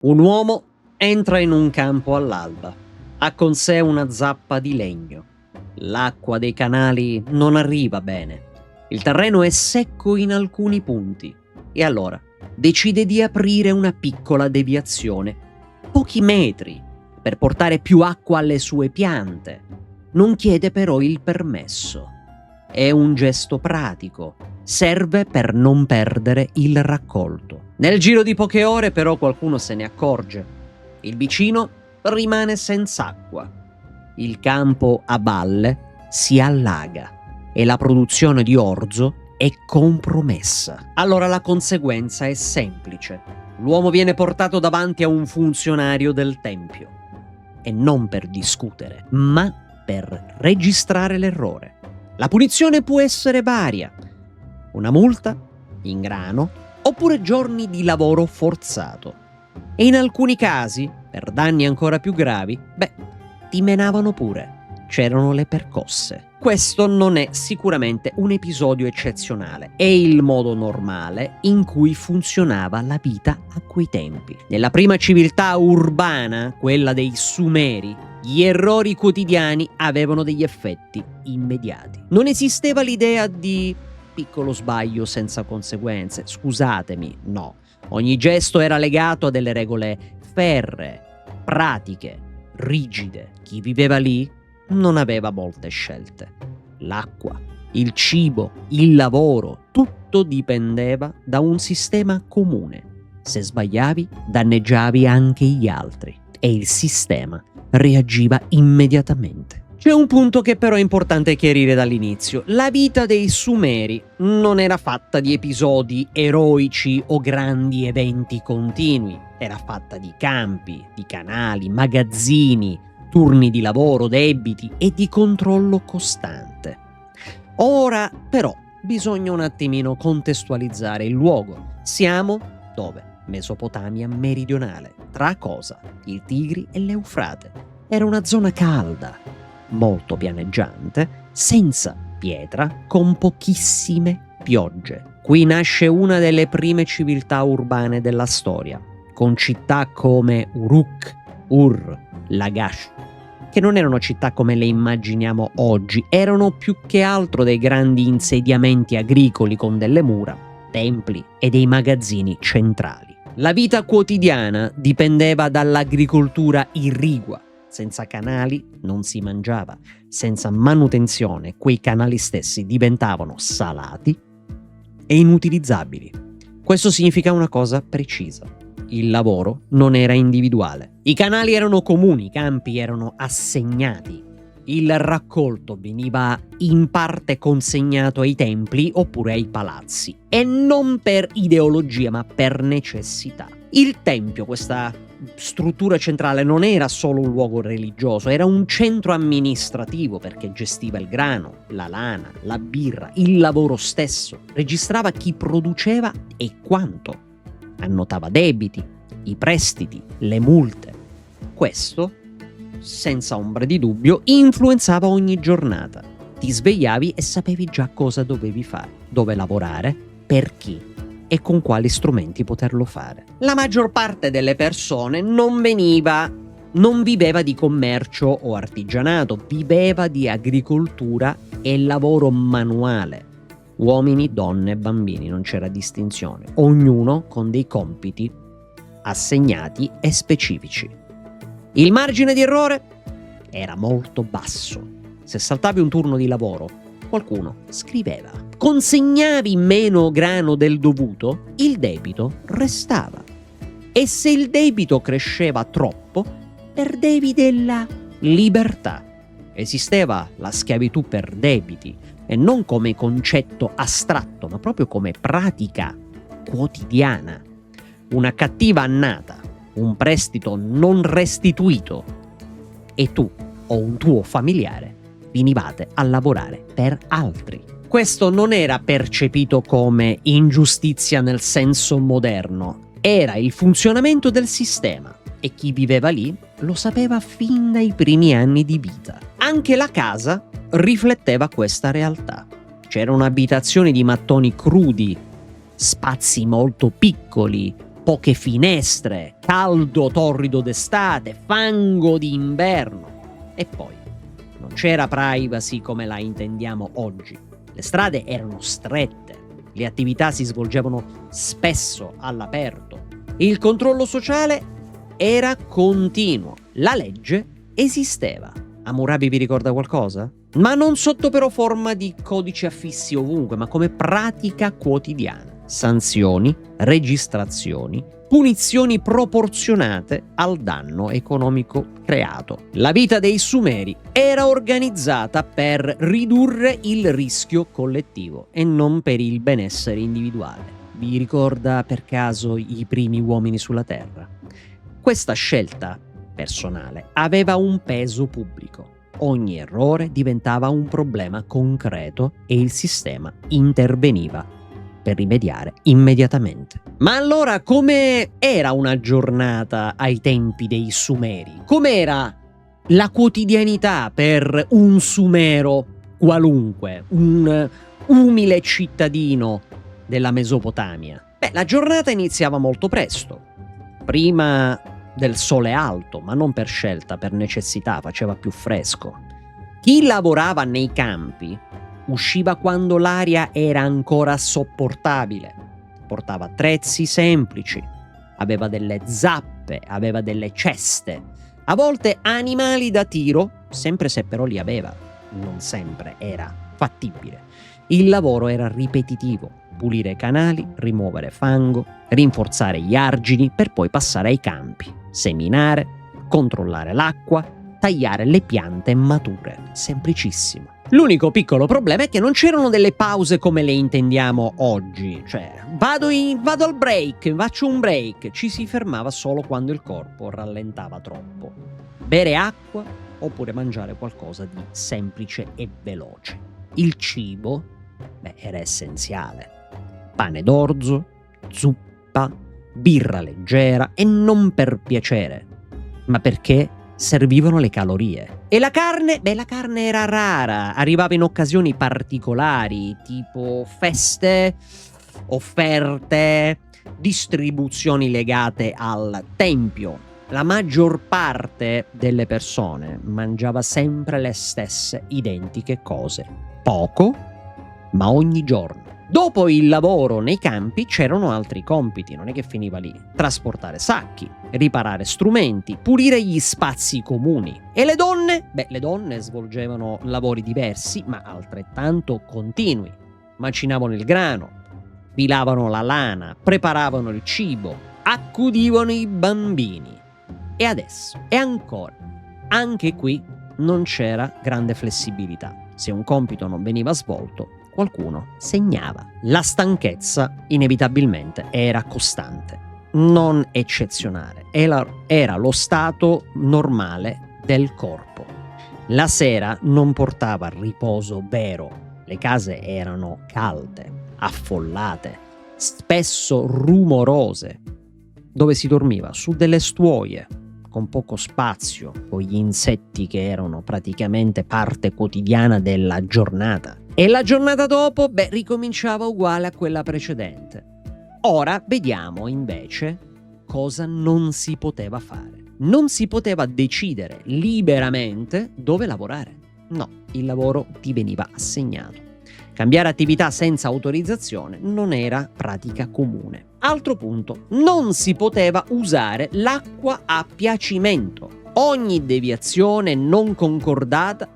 Un uomo entra in un campo all'alba. Ha con sé una zappa di legno. L'acqua dei canali non arriva bene. Il terreno è secco in alcuni punti. E allora decide di aprire una piccola deviazione, pochi metri, per portare più acqua alle sue piante. Non chiede però il permesso. È un gesto pratico. Serve per non perdere il raccolto. Nel giro di poche ore però qualcuno se ne accorge. Il vicino rimane senza acqua. Il campo a valle si allaga e la produzione di orzo è compromessa. Allora la conseguenza è semplice. L'uomo viene portato davanti a un funzionario del tempio. E non per discutere, ma per registrare l'errore. La punizione può essere varia. Una multa, in grano, oppure giorni di lavoro forzato. E in alcuni casi, per danni ancora più gravi, ti menavano pure. C'erano le percosse. Questo non è sicuramente un episodio eccezionale, è il modo normale in cui funzionava la vita a quei tempi. Nella prima civiltà urbana, quella dei Sumeri, gli errori quotidiani avevano degli effetti immediati. Non esisteva l'idea di piccolo sbaglio senza conseguenze. Scusatemi, no. Ogni gesto era legato a delle regole ferree, pratiche, rigide. Chi viveva lì non aveva molte scelte. L'acqua, il cibo, il lavoro, tutto dipendeva da un sistema comune. Se sbagliavi, danneggiavi anche gli altri e il sistema reagiva immediatamente. C'è un punto che però è importante chiarire dall'inizio. La vita dei Sumeri non era fatta di episodi eroici o grandi eventi continui. Era fatta di campi, di canali, magazzini, turni di lavoro, debiti e di controllo costante. Ora però bisogna un attimino contestualizzare il luogo. Siamo dove? Mesopotamia meridionale, tra cosa? Il Tigri e l'Eufrate. Era una zona calda, molto pianeggiante, senza pietra, con pochissime piogge. Qui nasce una delle prime civiltà urbane della storia, con città come Uruk, Ur, Lagash, che non erano città come le immaginiamo oggi, erano più che altro dei grandi insediamenti agricoli con delle mura, templi e dei magazzini centrali. La vita quotidiana dipendeva dall'agricoltura irrigua. Senza canali non si mangiava, senza manutenzione quei canali stessi diventavano salati e inutilizzabili. Questo significa una cosa precisa: il lavoro non era individuale. I canali erano comuni, i campi erano assegnati. Il raccolto veniva in parte consegnato ai templi oppure ai palazzi, e non per ideologia ma per necessità. Il tempio, questa struttura centrale, non era solo un luogo religioso, era un centro amministrativo perché gestiva il grano, la lana, la birra, il lavoro stesso, registrava chi produceva e quanto, annotava debiti, i prestiti, le multe. Questo, senza ombra di dubbio, influenzava ogni giornata. Ti svegliavi e sapevi già cosa dovevi fare, dove lavorare, per chi e con quali strumenti poterlo fare. La maggior parte delle persone non viveva di commercio o artigianato, viveva di agricoltura e lavoro manuale. Uomini, donne, bambini, non c'era distinzione, ognuno con dei compiti assegnati e specifici. Il margine di errore era molto basso. Se saltavi un turno di lavoro, qualcuno scriveva. Consegnavi meno grano del dovuto, il debito restava. E se il debito cresceva troppo, perdevi della libertà. Esisteva la schiavitù per debiti, e non come concetto astratto, ma proprio come pratica quotidiana. Una cattiva annata, un prestito non restituito, e tu o un tuo familiare venivate a lavorare per altri. Questo non era percepito come ingiustizia nel senso moderno, era il funzionamento del sistema e chi viveva lì lo sapeva fin dai primi anni di vita. Anche la casa rifletteva questa realtà. C'erano abitazioni di mattoni crudi, spazi molto piccoli, poche finestre, caldo torrido d'estate, fango d'inverno. E poi non c'era privacy come la intendiamo oggi. Le strade erano strette, le attività si svolgevano spesso all'aperto. Il controllo sociale era continuo. La legge esisteva. Hammurabi vi ricorda qualcosa? Ma non sotto però forma di codici affissi ovunque, ma come pratica quotidiana. Sanzioni, registrazioni, punizioni proporzionate al danno economico creato. La vita dei Sumeri era organizzata per ridurre il rischio collettivo e non per il benessere individuale. Vi ricorda per caso i primi uomini sulla Terra? Questa scelta personale aveva un peso pubblico. Ogni errore diventava un problema concreto e il sistema interveniva per rimediare immediatamente. Ma allora come era una giornata ai tempi dei Sumeri? Com'era la quotidianità per un sumero qualunque, un umile cittadino della Mesopotamia? La giornata iniziava molto presto, prima del sole alto, ma non per scelta, per necessità, faceva più fresco. Chi lavorava nei campi usciva quando l'aria era ancora sopportabile, portava attrezzi semplici, aveva delle zappe, aveva delle ceste, a volte animali da tiro, sempre se però li aveva, non sempre era fattibile. Il lavoro era ripetitivo: pulire i canali, rimuovere fango, rinforzare gli argini per poi passare ai campi, seminare, controllare l'acqua, tagliare le piante mature. Semplicissimo. L'unico piccolo problema è che non c'erano delle pause come le intendiamo oggi, cioè vado al break, faccio un break. Ci si fermava solo quando il corpo rallentava troppo. Bere acqua oppure mangiare qualcosa di semplice e veloce. Il cibo, era essenziale. Pane d'orzo, zuppa, birra leggera, e non per piacere, ma perché servivano le calorie. E la carne? La carne era rara, arrivava in occasioni particolari, tipo feste, offerte, distribuzioni legate al tempio. La maggior parte delle persone mangiava sempre le stesse identiche cose. Poco, ma ogni giorno. Dopo il lavoro nei campi c'erano altri compiti, non è che finiva lì. Trasportare sacchi, riparare strumenti, pulire gli spazi comuni. E le donne? Le donne svolgevano lavori diversi, ma altrettanto continui. Macinavano il grano, pilavano la lana, preparavano il cibo, accudivano i bambini. E adesso, e ancora, anche qui non c'era grande flessibilità. Se un compito non veniva svolto, qualcuno segnava. La stanchezza inevitabilmente era costante, non eccezionale, era lo stato normale del corpo. La sera non portava riposo vero, le case erano calde, affollate, spesso rumorose, dove si dormiva su delle stuoie con poco spazio, con gli insetti che erano praticamente parte quotidiana della giornata. E la giornata dopo, ricominciava uguale a quella precedente. Ora vediamo invece cosa non si poteva fare. Non si poteva decidere liberamente dove lavorare. No, il lavoro ti veniva assegnato. Cambiare attività senza autorizzazione non era pratica comune. Altro punto, non si poteva usare l'acqua a piacimento. Ogni deviazione non concordata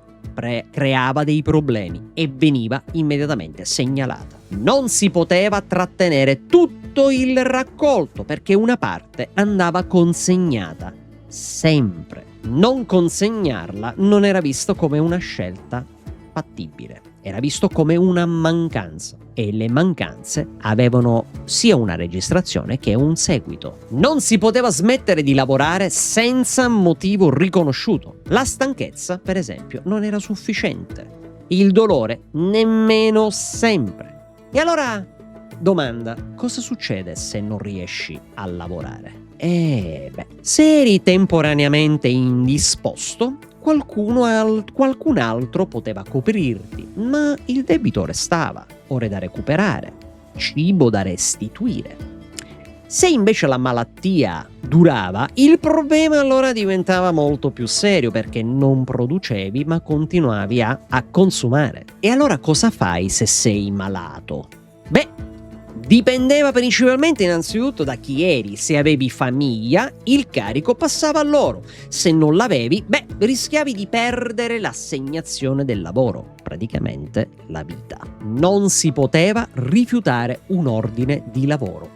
creava dei problemi e veniva immediatamente segnalata. Non si poteva trattenere tutto il raccolto perché una parte andava consegnata sempre. Non consegnarla non era visto come una scelta fattibile, era visto come una mancanza, e le mancanze avevano sia una registrazione che un seguito. Non si poteva smettere di lavorare senza motivo riconosciuto. La stanchezza, per esempio, non era sufficiente. Il dolore nemmeno sempre. E allora, domanda, cosa succede se non riesci a lavorare? Se eri temporaneamente indisposto, qualcun altro poteva coprirti, ma il debito restava, ore da recuperare, cibo da restituire. Se invece la malattia durava, il problema allora diventava molto più serio perché non producevi ma continuavi a consumare. E allora cosa fai se sei malato? Beh, dipendeva principalmente innanzitutto da chi eri. Se avevi famiglia, il carico passava a loro. Se non l'avevi, rischiavi di perdere l'assegnazione del lavoro, praticamente la vita. Non si poteva rifiutare un ordine di lavoro,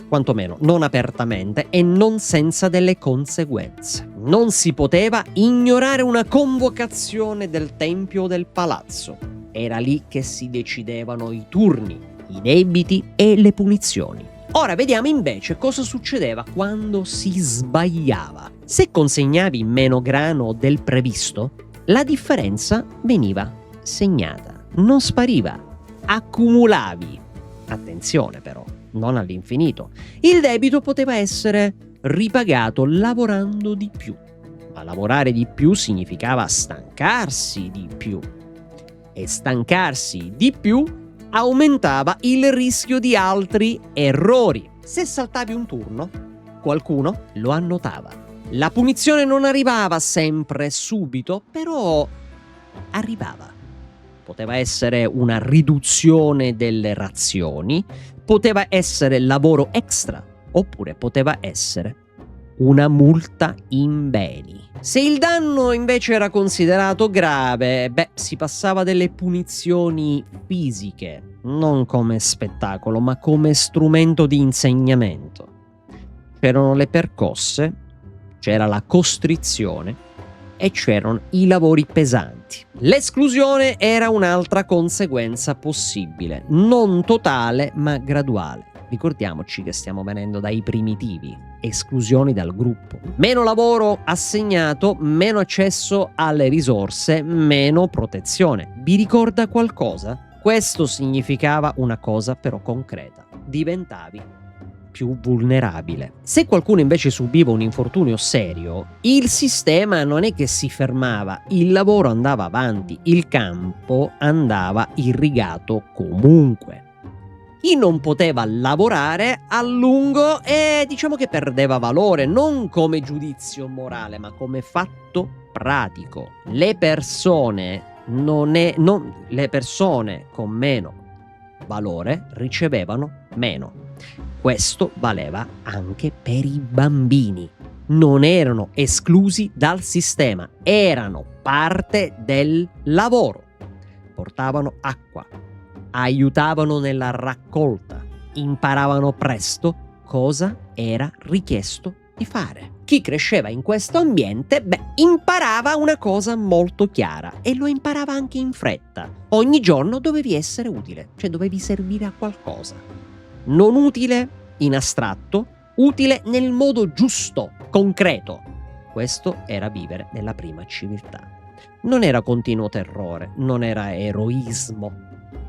quantomeno non apertamente e non senza delle conseguenze. Non si poteva ignorare una convocazione del tempio o del palazzo. Era lì che si decidevano i turni, i debiti e le punizioni. Ora vediamo invece cosa succedeva quando si sbagliava. Se consegnavi meno grano del previsto, la differenza veniva segnata, non spariva, accumulavi. Attenzione però, non all'infinito. Il debito poteva essere ripagato lavorando di più, ma lavorare di più significava stancarsi di più. E stancarsi di più aumentava il rischio di altri errori. Se saltavi un turno, qualcuno lo annotava. La punizione non arrivava sempre subito, però arrivava. Poteva essere una riduzione delle razioni, poteva essere lavoro extra, oppure poteva essere una multa in beni. Se il danno invece era considerato grave, si passava delle punizioni fisiche, non come spettacolo, ma come strumento di insegnamento. C'erano le percosse, c'era la costrizione e c'erano i lavori pesanti. L'esclusione era un'altra conseguenza possibile, non totale ma graduale. Ricordiamoci che stiamo venendo dai primitivi, esclusioni dal gruppo. Meno lavoro assegnato, meno accesso alle risorse, meno protezione. Vi ricorda qualcosa? Questo significava una cosa però concreta. Diventavi più vulnerabile. Se qualcuno invece subiva un infortunio serio, il sistema non è che si fermava, il lavoro andava avanti, il campo andava irrigato comunque. Chi non poteva lavorare a lungo diciamo che perdeva valore, non come giudizio morale, ma come fatto pratico. Le persone con meno valore ricevevano meno. Questo valeva anche per i bambini. Non erano esclusi dal sistema, erano parte del lavoro. Portavano acqua, aiutavano nella raccolta, imparavano presto cosa era richiesto di fare. Chi cresceva in questo ambiente, imparava una cosa molto chiara e lo imparava anche in fretta. Ogni giorno dovevi essere utile, cioè dovevi servire a qualcosa. Non utile in astratto, utile nel modo giusto, concreto. Questo era vivere nella prima civiltà. Non era continuo terrore, non era eroismo,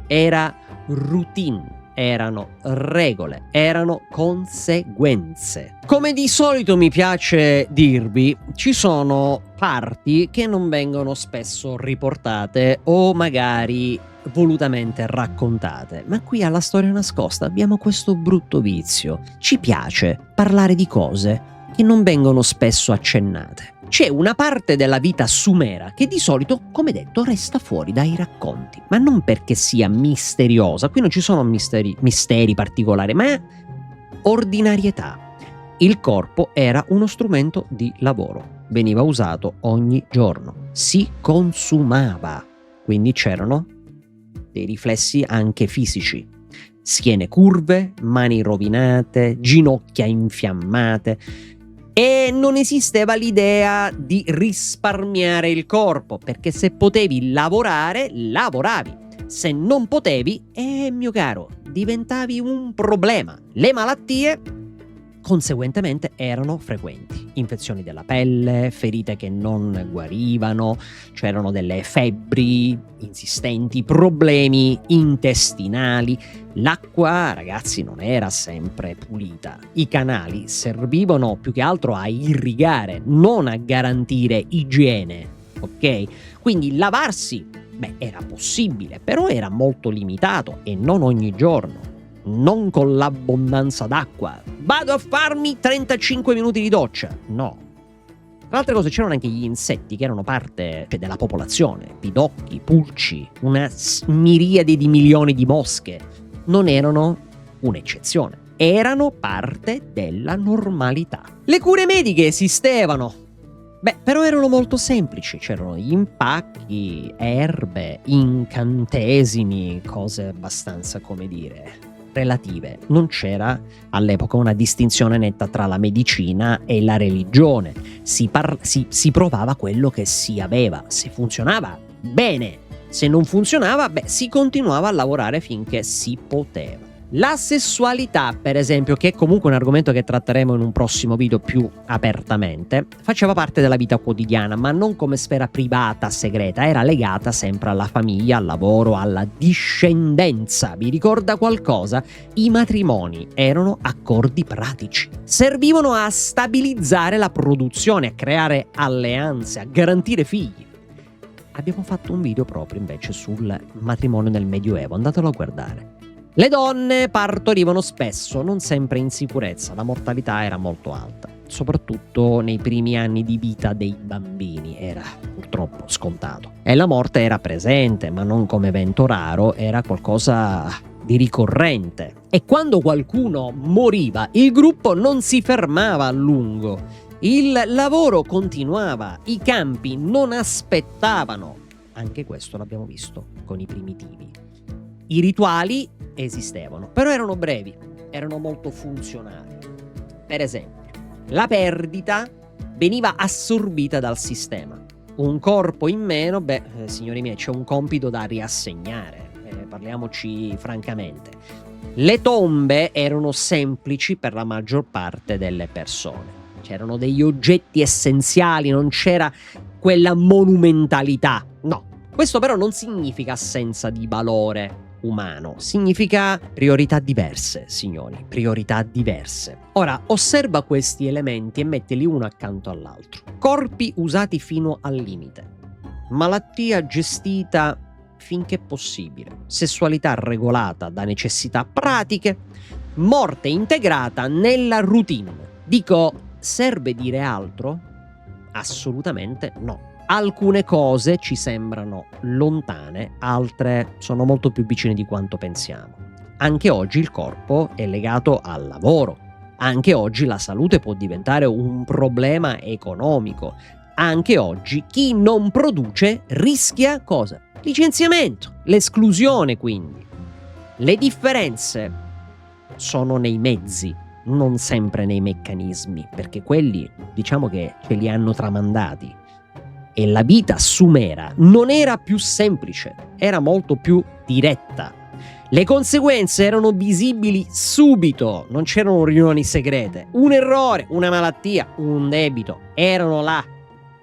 era routine, erano regole, erano conseguenze. Come di solito mi piace dirvi, ci sono parti che non vengono spesso riportate o magari volutamente raccontate, ma qui alla Storia Nascosta abbiamo questo brutto vizio. Ci piace parlare di cose che non vengono spesso accennate. C'è una parte della vita sumera che di solito, come detto, resta fuori dai racconti, ma non perché sia misteriosa, qui non ci sono misteri particolari, ma ordinarietà. Il corpo era uno strumento di lavoro, veniva usato ogni giorno, si consumava, quindi c'erano dei riflessi anche fisici. Schiene curve, mani rovinate, ginocchia infiammate. E non esisteva l'idea di risparmiare il corpo, perché se potevi lavorare, lavoravi. Se non potevi, mio caro, diventavi un problema. Le malattie, conseguentemente, erano frequenti. Infezioni della pelle, ferite che non guarivano, c'erano delle febbri insistenti, problemi intestinali. L'acqua, ragazzi, non era sempre pulita. I canali servivano più che altro a irrigare, non a garantire igiene, ok? Quindi lavarsi, era possibile, però era molto limitato e non ogni giorno. non con l'abbondanza d'acqua. Vado a farmi 35 minuti di doccia. No. Tra altre cose c'erano anche gli insetti che erano parte della popolazione, pidocchi, pulci, una miriade di milioni di mosche. Non erano un'eccezione, erano parte della normalità. Le cure mediche esistevano, però erano molto semplici, c'erano gli impacchi, erbe, incantesimi, cose abbastanza, come dire, relative. Non c'era all'epoca una distinzione netta tra la medicina e la religione. Si provava quello che si aveva. Se funzionava, bene. Se non funzionava, si continuava a lavorare finché si poteva. La sessualità, per esempio, che è comunque un argomento che tratteremo in un prossimo video più apertamente, faceva parte della vita quotidiana, ma non come sfera privata, segreta, era legata sempre alla famiglia, al lavoro, alla discendenza. Vi ricorda qualcosa? I matrimoni erano accordi pratici. Servivano a stabilizzare la produzione, a creare alleanze, a garantire figli. Abbiamo fatto un video proprio invece sul matrimonio nel Medioevo, andatelo a guardare. Le donne partorivano spesso, non sempre in sicurezza, la mortalità era molto alta, soprattutto nei primi anni di vita dei bambini, era purtroppo scontato. E la morte era presente, ma non come evento raro, era qualcosa di ricorrente. E quando qualcuno moriva, il gruppo non si fermava a lungo, il lavoro continuava, i campi non aspettavano. Anche questo l'abbiamo visto con i primitivi. I rituali esistevano, però erano brevi, erano molto funzionali. Per esempio, la veniva assorbita dal sistema. Un corpo in meno, signori miei, c'è un compito da riassegnare, parliamoci francamente. Le tombe erano semplici per la maggior parte delle persone. C'erano degli oggetti essenziali, non c'era quella monumentalità. No, questo però non significa assenza di valore umano, significa priorità diverse, signori, priorità diverse. Ora, osserva questi elementi e mettili uno accanto all'altro. Corpi usati fino al limite, malattia gestita finché possibile, sessualità regolata da necessità pratiche, morte integrata nella routine. Dico, serve dire altro? Assolutamente no. Alcune cose ci sembrano lontane, altre sono molto più vicine di quanto pensiamo. Anche oggi il corpo è legato al lavoro. Anche oggi la salute può diventare un problema economico. Anche oggi chi non produce rischia cosa? Licenziamento, l'esclusione quindi. Le differenze sono nei mezzi, non sempre nei meccanismi, perché quelli diciamo che ce li hanno tramandati. E la vita sumera non era più semplice, era molto più diretta. Le conseguenze erano visibili subito, non c'erano riunioni segrete. Un errore, una malattia, un debito, erano là,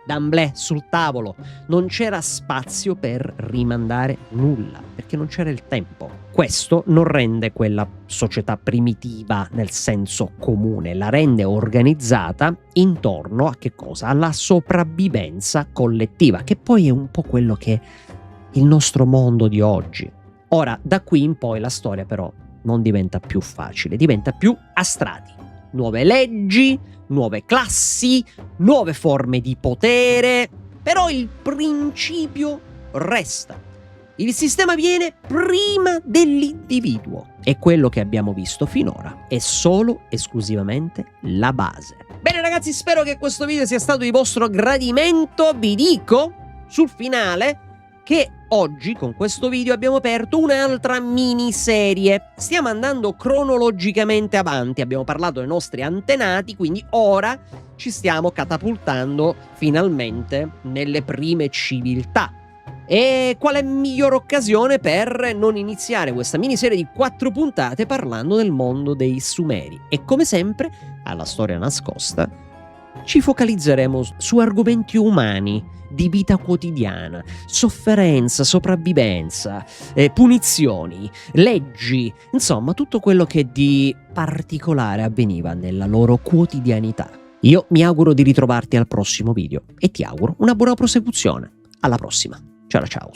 d'amblè, sul tavolo. Non c'era spazio per rimandare nulla, perché non c'era il tempo. Questo non rende quella società primitiva nel senso comune, la rende organizzata intorno a che cosa? Alla sopravvivenza collettiva, che poi è un po' quello che è il nostro mondo di oggi. Ora, da qui in poi la storia però non diventa più facile, diventa più a strati. Nuove leggi, nuove classi, nuove forme di potere, però il principio resta. Il sistema viene prima dell'individuo e quello che abbiamo visto finora è solo esclusivamente la base. Bene ragazzi, spero che questo video sia stato di vostro gradimento. Vi dico sul finale che oggi con questo video abbiamo aperto un'altra miniserie. Stiamo andando cronologicamente avanti, abbiamo parlato dei nostri antenati, quindi ora ci stiamo catapultando finalmente nelle prime civiltà. E quale migliore occasione per non iniziare questa miniserie di 4 puntate parlando del mondo dei Sumeri. E come sempre, alla storia nascosta, ci focalizzeremo su argomenti umani, di vita quotidiana, sofferenza, sopravvivenza, punizioni, leggi, insomma tutto quello che di particolare avveniva nella loro quotidianità. Io mi auguro di ritrovarti al prossimo video e ti auguro una buona prosecuzione. Alla prossima. Ciao ciao.